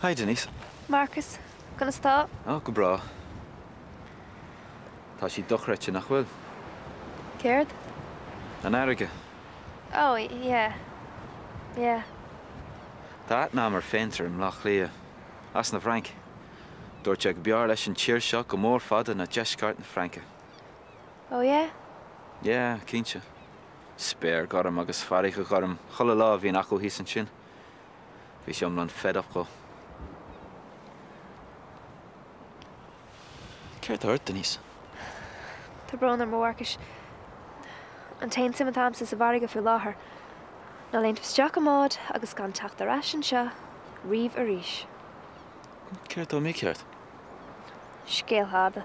Hi, Denise. Marcus, gonna stop? Oh, go bra. Tá sí dochreite nach bhfuil. Cared? An airige. Oh, yeah. Yeah. Tá ná mar féintear im Loch Lia. As na Frank. Dúirt ag bear leis an tíir seo go mór fada na deisceart na Franca. Oh, yeah? Yeah, cínte. Spéir gothm agus farige gothm chola lá bhíon acu hís an sin. Bhí sé omlan fed up go. Céir tá Denise. Tá bron ar mórcas. An tain sim tamsa sa bharige fiú láthair. Ná leint bsteach amád agus gan techt ar asin seo, riomh a ríis. Céir tá mí ceart? Scéalthada.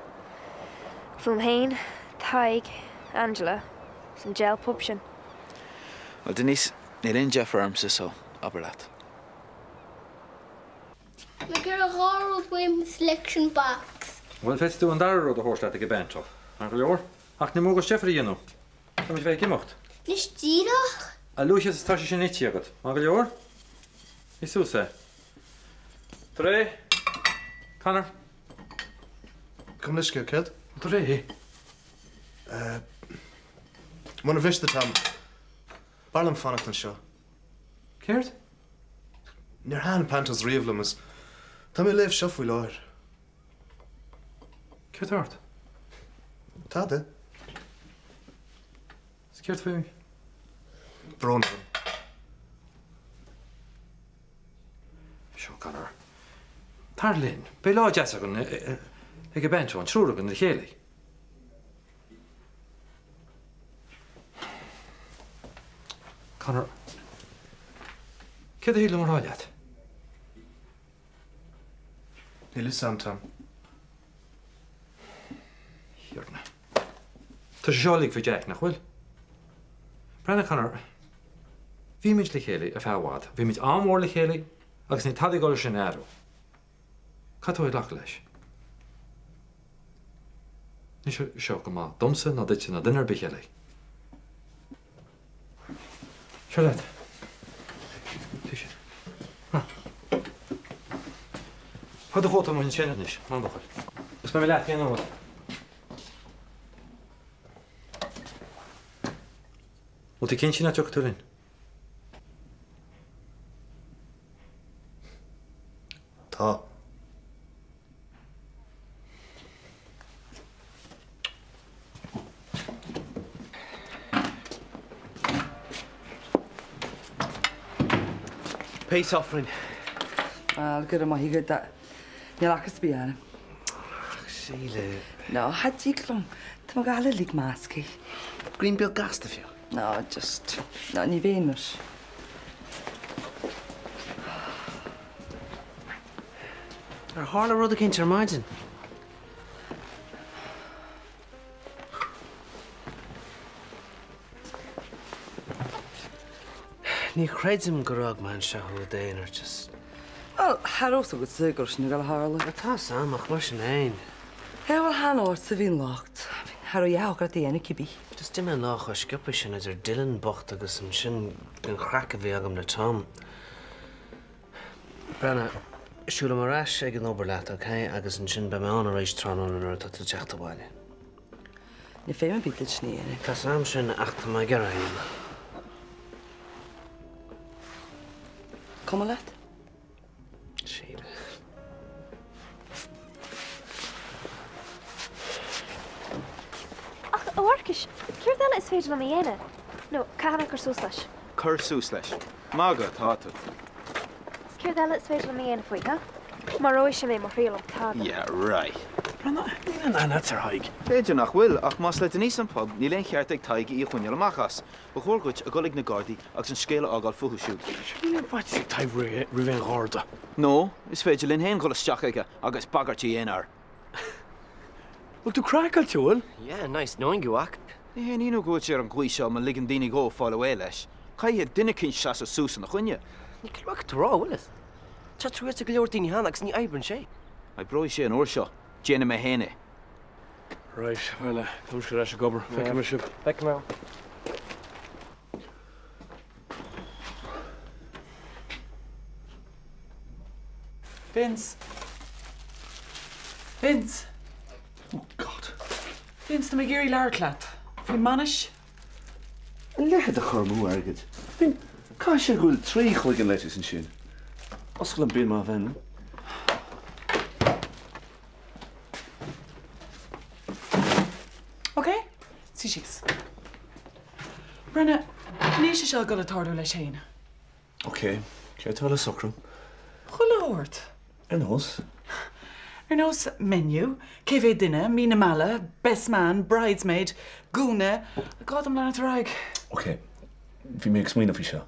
Fum hain, Taig, Angela, san gel pub sin. Well, Denise, ní linn Jeff Armsa so, Aberlat. We get a Harold Wim selection box. Well, fetst du an dar rud a horsleit ag bent of. An leor? Ach, ni mógus Jeffrey yno. Tá mis bheith gimocht. Nis díach? A lúis tá sé sin nití agad. Má go leor? Is súsa. Tre. Connor. Come let's go, kid. Tre. Muna vista tam. Barlam fannacht an seo. Céirt? Níor háan pantas riamhlam is. Tá mé léh seo faoi láir. Céirt ort? Tá de. Céirt faoi mi? Brón. Seo, Connor. Tarlin, be lá deas agan ag bent an trúr agan na chéala. Connor, céad a híle mar háilead? Níl is an tam. Hiorna. Tá sé seálaigh fa Jack nach bhfuil? Brenna Connor, bhí muid le chéala a feabhád, bhí muid amhór le chéala agus ní tadig gáil sin airú. Catú lach leis. Ní seo go má domsa na duite na dunar be chéala. Charlotte. Tuisce. Had a chóta mun sin is, man dochal. Is me leat gan ód. Ó ty cyn sin a teach tulin? Tá. Peace offering. Wel, gyda mo hi gyda. Ni'n lacas bi anna. Sheila. No, had di glwm. Ti'n gael y lig masgi. Greenbill gas da fio? No, just... No, ni Venus. Ar hála rud a cinnt ar maidin. Ní chreidim go rag man se hu déin ar just... Wel, haros o gwyd sygur sy'n gael harla. Tá samach mar sin ein. He, wel, han o'r sy'n fi'n locht. Haro iaw gyda di enw cibi. Just dim an lách a scipa sin idir Dylan bocht agus an sin gan chraca bhí agam na Tom. Brenna, siúla mar ais ag an oberleat, okay? Agus an sin be me an a rééis tránón an orta tú teachta bhaile. Ni fe mewn byd ni enw. Tá sam sin achta mai gara hyn. Kom o let? Sheila. Ach, a warcish, céir dela is féidir am I dhéine? No, cahanna gur sús leis. Cur sús leis. Mága tátu. Céir dela is féidir am I dhéine faoi, ha? Mar roiis sé mé mar rialam táda. Yeah, right. Brenna, ní an atar haig. Féidir nach bhfuil ach más le Denise an pub, ní leon cheart ag taige í chuinneal amachas. Ba chóirgóid a golig na Gardaí agus an scéile ágáil futhú siúd. Ní bhaid sig taibh riven gharda. No, is féidir linn héin gola steach aige agus bagartí éonar. Well, tú crackal túil? Yeah, nice knowing you, ac. Ní hén inú gúid sé an gcuí seo man ligan daoine go fáil bhé leis. Caithe duine cinn seas a sús an na chuine. Ní cilmach tú rá, willis. Tá trú a go leor daoine hána agus ní aibrann sé. Ai broi sé an uair seo, déana me héine. Right, well, come sure I should go over. Feck me ship. Feck me out. Vince. Vince. Oh, God. Vince, na magiri larclat. Fi manish? Lehead a chormú agad. Bhín caiise gúil trí chuig an leitis an sin. Oscail an bíon má bhein. Okay? Sí sís. Brenna, ní sé seo go le tardú le sin. Okay, céirtá le socrú. Chula hort. Ar nós. Ar nós menu, céfé duine, mína mala, best man, bridesmaid, gúna, gádam lena raig. Okay, bhí mé smína fi seo.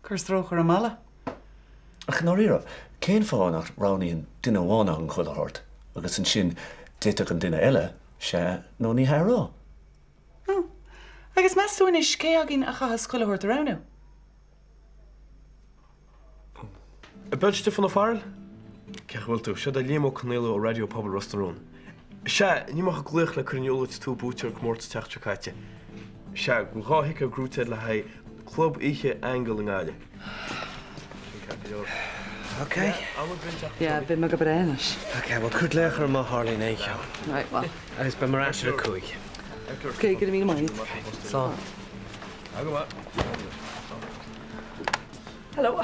Curs droch ar a mala. Ach ná rira, céin fáinach ránaíon duine bhána an chula hort, agus an sin déiteach an duine eile sé nó ní thrá. No. Agus meas túin is cé agin a chahas chula hort aránu. A budget van de farl? Kijk wel toe, dat alleen maar kanalen op radio pub restaurant. Sja, niet mag gelukkig le kunnen jullie toe boeten ik moord te katje. Sja, we gaan hikken groeten le hij club ietsje angle in alle. Okay. Ja, ben me gebreinis. Okay, wat goed leger maar Harley nee jou. Right, well. Hij is bij me rasje de koei. Kijk, er weer maar. Zo. Hallo.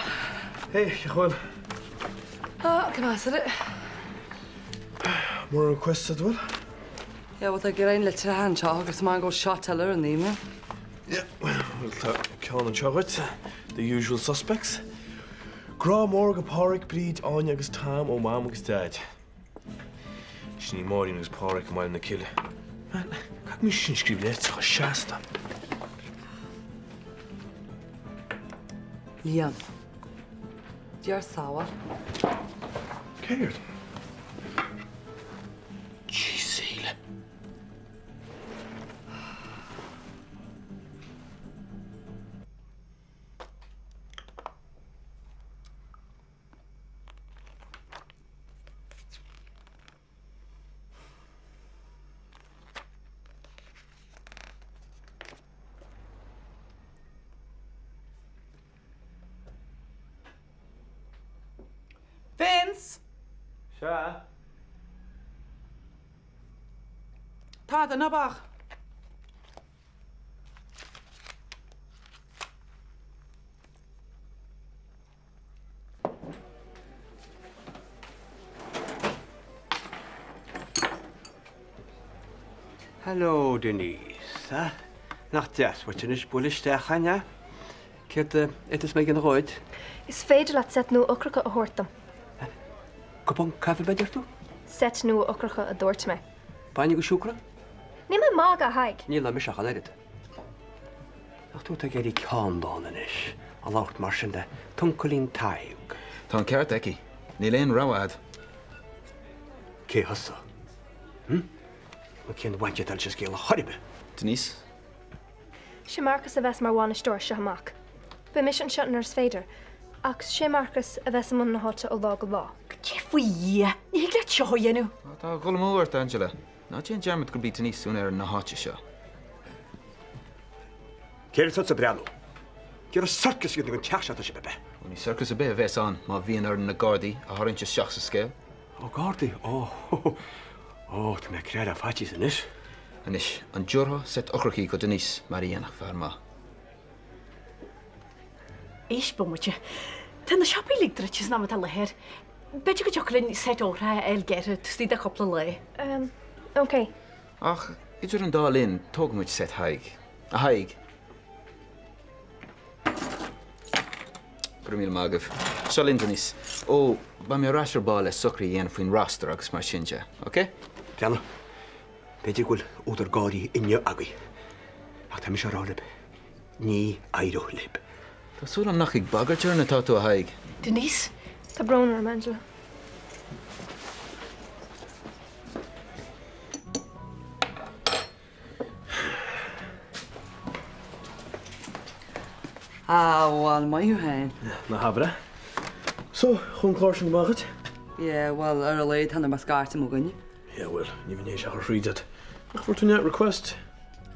Hey, gewoon. Kan I sit it? More requested wel? Ja, wat ik erin let te hand chog, is man go shot teller in them. Yeah, we'll talk Colin and Chocolate, the usual suspects. Gra Morgan Porrick breed Anya agus Tom o Mam agus Dad. Sní Maureen agus Porrick am na kill. Man, kak mi sin skrif let sa shasta. Liam. You're sour. Cared. Gisele. Vince! Sja? Tá the nabach. Hello, Denise. Nach das, wat je niet bullish te gaan, ja? Kert, het is mij geen rood. Is féidir laat set nó ocracha a hortam. Kopon koffie bij jou toe? Set nó ocracha a dúirt me. Panje go shukra? Ní me mág a haig. Ní la misach alegad. Ach tú te geri cándán is. A lácht mar sin de tuncolín taig. Tá ceart eici. Ní léon ráad. Cé hasa? Ma cén wainte tal se scéal a choribe. Denise? sé Marcus a bheits mar bhána stóir se amach. Ba mis an sean ars féidir, ach sé Marcus a bheits am na háte ó lá go lá. Jeffrey, ní le seo dhéanú. Tá go mórt, Angela. Ná sé dearmid go bí Denise ún ar na háte seo. Céir sa breanú. Céir a circus gyda yn teach se bebe. Ní circus a bit a bheits an, má bhíon ar na Gardaí a tharintse seach sa scéil. O Gardaí? O, tá me cread a fáti san is. Anis, an dúrtha set ocrachaí go Denise mar dhéanach fear má. Ís bumte. Tá na siopí ligdrachis ná a lehéir. Beidir go jolinn set óra eilgeir tí a coppla le. Ok. Ach, idir an dá linn tógmuid set haig. A haig. Gurmíl mágah. Seo linn Denise. Ó, ba mé rasar bá le sucraí dhéana faoin rastar agus mar sinse, ok? Diana, beidir gwyl údar Gardaí inne agui. Ach tá mi se rálib. Ní airo lib. Tásúil am nach ag bagartear na táú a haig. Denise? Tá bronar am Angela. Well, my you hain. Na habra. So, gewoon klaar zijn gemaakt? Yeah, well, ar a leid hanna mascarte mo gunni. Ja, wel, ní minn éis a read it. Ach, voor toen request.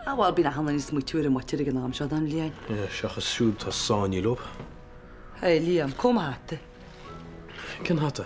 Well, bína hanna is mu túir an mutir gan am seo an líon. Ja, seach a súd tá sáinní lob. Hey, Liam, kom hatte. Cin hata?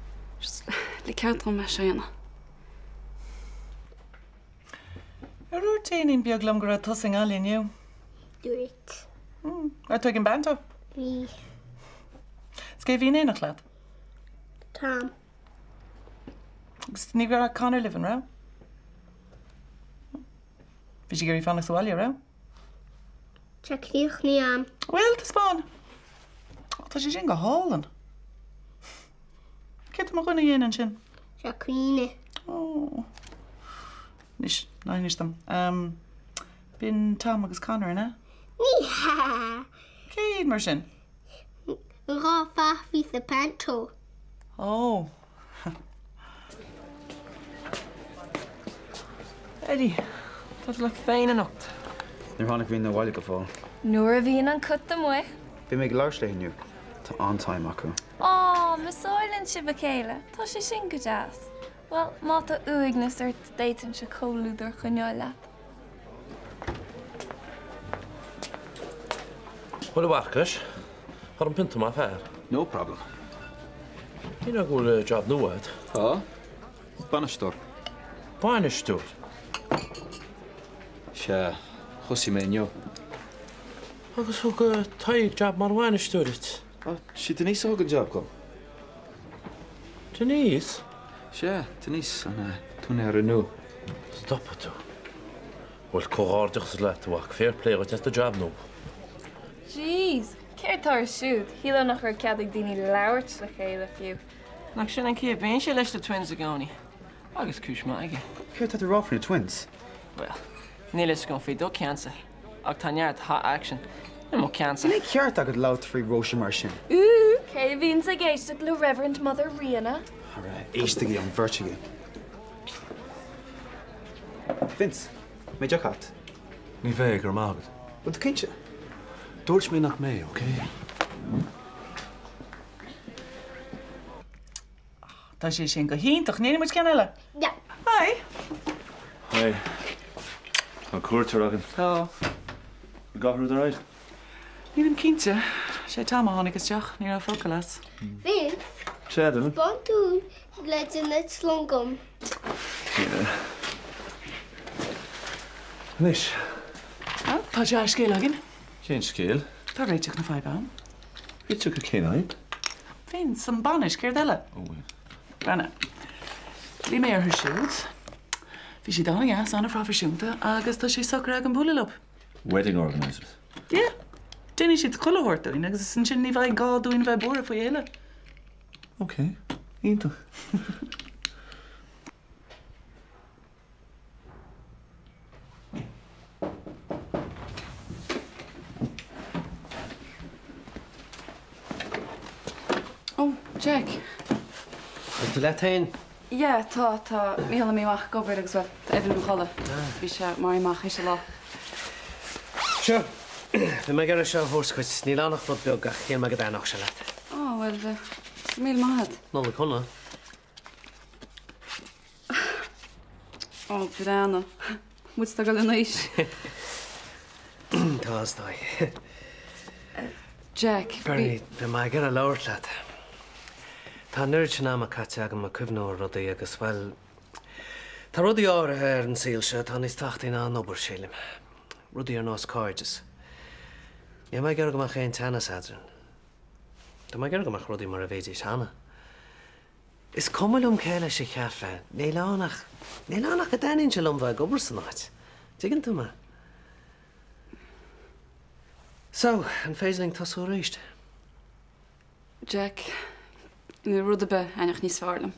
Le ceartram me séna. Ar úirtíín beaglam go raibh tosing eile inniu. Dúirt. Ar tuig an banto? Ní. Scé bhíon éach leat? Tom. Agus ní gur Conor living ra? Bhí sé gurí fannach sáile ra? Teachlíoch ní am. Well, tá spáin. Tá sé sin go hálan. Cé má chuna dhéanaan sin? Teachlíine. Nis, ná nistam. Bín Tom agus Conor, na? Ní ha. Céad mar sin? Rá fahí sa panto. Ó. Eddie, tá le féin an nocht. Ní tháinig bhíon na bhhaile go fáil. Nuair a bhíon an cut do mu. Bhí mé go leir léinniu. Tá antáim acu. Á, masáilann si ba céile, tá sé sin go deas. Well, má tá uignas ar déitan se cóúidir chuneáil leat. Bhfuil bhachas? Har an pinta má fear? No problem. Ní a bhfuil job nuaid? Tá? Banistúr. Banistúr? Se chusí mé nniu. Agus thug taid job mar bhainistúrit? Si Denise ágan job go. Denise? Se, Denise an túna ar nu. Stoppa tú. Bhfuil cóáirdeachs le túach fair play go testa job nó. Jeez, céirtá siúd, híla nach ar cead ag daoine leirt le chéile fiú. Nach sin an cí bhéon sé leis de twins a gáí. Agus cúis má aige. Céir tá ráfna twins? Well, ní leis go fé dó cancer. Ag táneart hot action. Ní mó cancer. Ní ceart agad láut frí Rosa mar sin. Cé bhín a géiste le Reverend Mother Rihanna. Arra, éisteagaí an bhirrteige. Vince, méid deachart? Ní bheith gur mágad. Bud cinse? Dúirt mé nach mé, oké? Tá sé sin go híntaach ní mu cean eile? Ja. Hai. Hai. An cuairtar agan. Tá. Gahru ar ráid? Ní an cínte. sé tá tháinig isteach ní foca las. Vince, Sédan? Bonú le in net slongum. Nis. Tá sé scéal agin? Cén scéal? Tá réiteach na fáibán. Bíte go cénaid? Fin san banis céir deile. Brenne. Bhí mé ar siúd. Bhí si dána gas anna frafisiúnta agus tá sé sacra ag an búlalop. Wedding organisers? Yeah. Déine siad chohortaín agus san sin ní bhaid gáúin bheith bura faoi éile. Ok, ítach. Oh, Jack. Is tú le tain? Ja, tá míhala míach gobar agus bhil éidir go chola. Bhí sé maríach is se lá. Seo, bhí me gar seo thurscuid ní lánach fod beag a chéal me go dánach se leat. Ó, bhfuil mí maihad. Nó le chuna. Ó, Brianna. Moet go le níos. Tás dó. Jack. Bernie, bhí me gar a leir leat. Tá nuirt sin am a caite agam a cuimhnó rudaí agus bhfuil tá rudaí áirithe ar an síl se tá níos tachtaí ná nóbar sílim. Rudaí ar nás cáides. Ní mai gar go mar chéin teanna sadran. Tá mai gar go mar rudaí mar a bhéidir seanna. Is cumilm céile sé cheaffe, ní lánach go daíonn se lom bheith gobar san áit. Tuigeann tú me? So, an féisling tá sú ríist. Jack, ní rud be einach níos fearlam.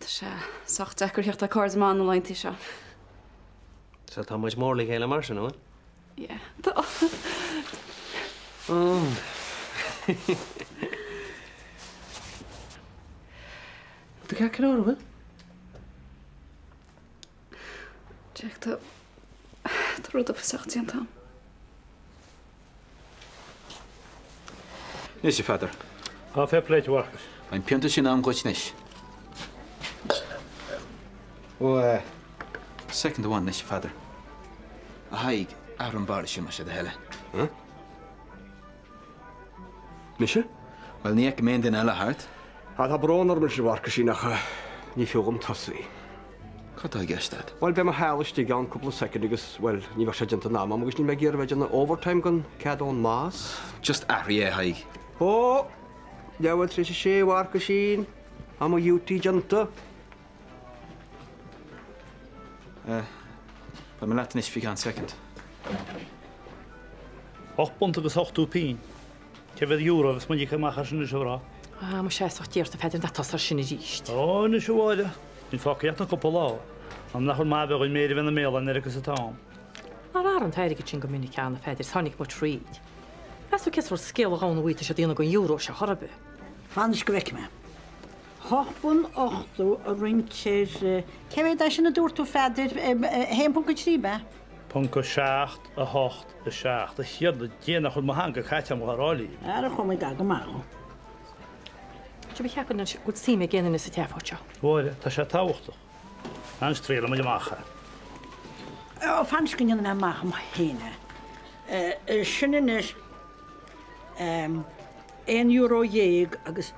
Tá sé socht decurtheocht a cás má na leintí seo. So tá muid mórlaí chéile mar sin, nó? Yeah, tá. Tú cear cin ára, Jack, tá rud a fasachtí an tam. Nis sé fadar. Á fair play to workers. Ein pianta sin am goit nis. Ó, Second one nis sé fadar. A haig ar an bar sin mar sé de heile. Mise? Wel ní ag mén den eile hart. Tá brónar mar bharca sí nach ní fiúgam tasí. Cad a gceistad? Well be mar hálaistí gan cúpla second agus well ní bhar séidirnta ná, agus ní me ggéir bheith na overtime gan ceadón más. Just ahrí é haig. Ó, leabhar trí sé bharca sin am UT janta. Ba me letan is fi gan second. 8 punt agus 8 pín. Te bheith euro gus muidir cymachar sin is rá. Má sé tíirta féidir na tasar sinna díist. Ó, na seáide. Ní fáciíach na coppa lá. Am nach má bheith méir bhena méla ar agus atám. Ar an teirige sin go minic anna féidir tháinig mu tríd. Bes kis for skill gána bhuiite sé díana go euro se chorbe. Fanis go bheic me. Thbun 8 a rintéir cehéad é sin na dúirtú féidir héimpun go tríbe? Punca 7 a 8 a 7 a chiaad a déanana chun hanga chaite marráí. Ar a chum ga go máú. Tu be cheapan go sí mé géanana sa teáte. Bhide tá sé táhachtach. An stréla mu mácha. Fanis go na mácha má héine. Sinnis €1 agus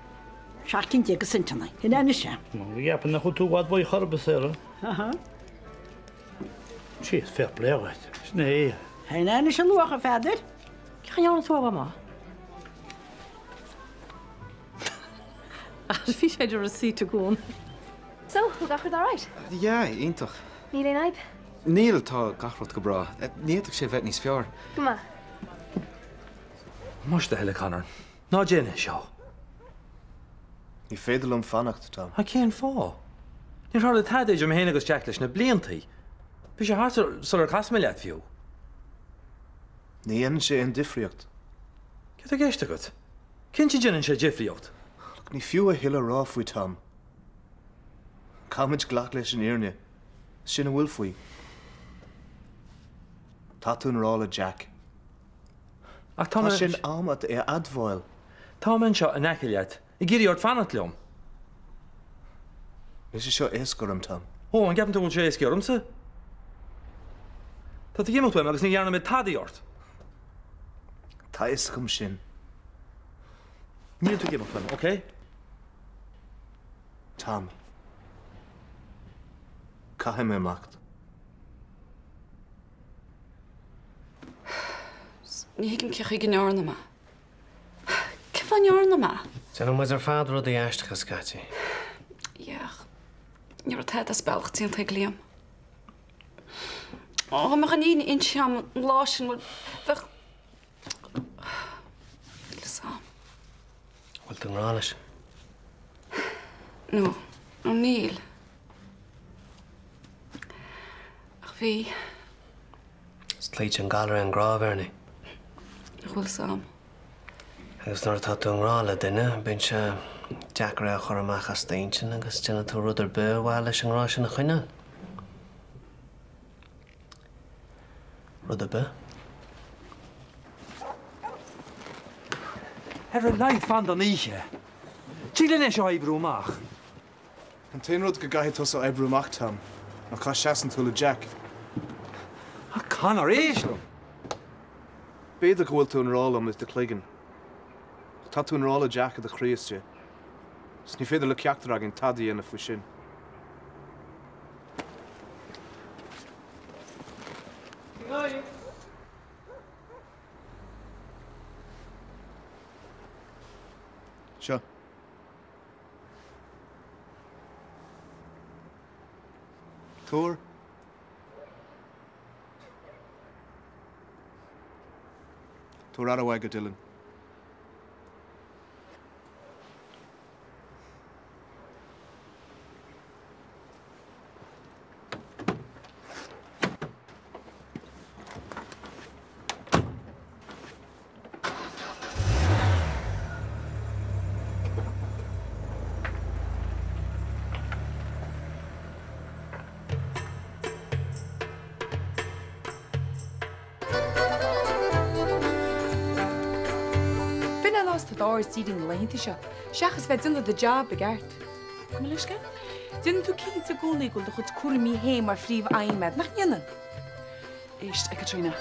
16 agus centna. Hin enna sé. Gheapan na chu túhád bh chorbe séra. Sí fé léhaid. Sné. Hin enna se lucha féidir? Chaán túha má. Fi séidir a sí gún. So, who got all right? Ja, ítach. Níl éon aib? Níl tá gachrod go bra. Níach sé bheith níos fear. Come on. Muis de heile Conor. Ná déine seo. Ní féidir an fannacht tá. Ha céan fá. Ní rála taidir am héana agus Jack leis na bliantaí. Bhí sé hátar sular casma leat fiú. Ní dhéanann sé an difriocht. Ce a géiste agat? Cinn si déanann sé difriocht? Ní fiú a hiile rá faoi tam. Cáid ghlach leis an éirne, sin a bhfuil faoi. Tá tún rála Jack. Ach tá sin amad é admháil. Tá man seo an eceiliad, I ggéirí ort fanat leom. Is seo éascom tam. Ó, an gapan tú sé éasciormsa? Tá tú gimachtuim agus ní dhearna me tadaí ort. Tá éascom sin. Níl tú gimachtuim, oké? Tam. Caithim mé macht. Ní higann cecha gnearna má. Ce fan nearna má? Sen mu ar fád rud í eisteachas Cathy. Iach. Níor a tead a spelchtíí an te líam. Ó, mar an íon inseam lásin bheith... Sam. Bhfuil tú nrális? No, an níl. Ach bhí... Sleit an galar an grábharni. Bhfuil Sam. Agus nuair tá tú an rála duine, bíonn se Jack ra chur amach a staintin agus tena tú rud ar bur bhhail leis an rá sin na chuine. Rud ar bur? Ar a leid fan an íe. Tílan é seo ibrúach. An taon rud go gaithid tos ó ibrúach tam, nach cá seaan tú le Jack. A Conor éislum. Béidir go bhfuil tú an rálam is de cléigean. Tá tú an rála Jack a de chríoste. S ní féidir le ceachtar agin tadaí ana faoi sin. Seo. Túr. Túr ar a bhaig go Dylan. Dáir sídin na leonnta seo. Seachas bheith duna de job a gceart. Cum leisce? Dinn tú cínta gúnaí go do chud cuairimí héim mar phríomh aimime nach dhéanaan. Éist ag Catriona.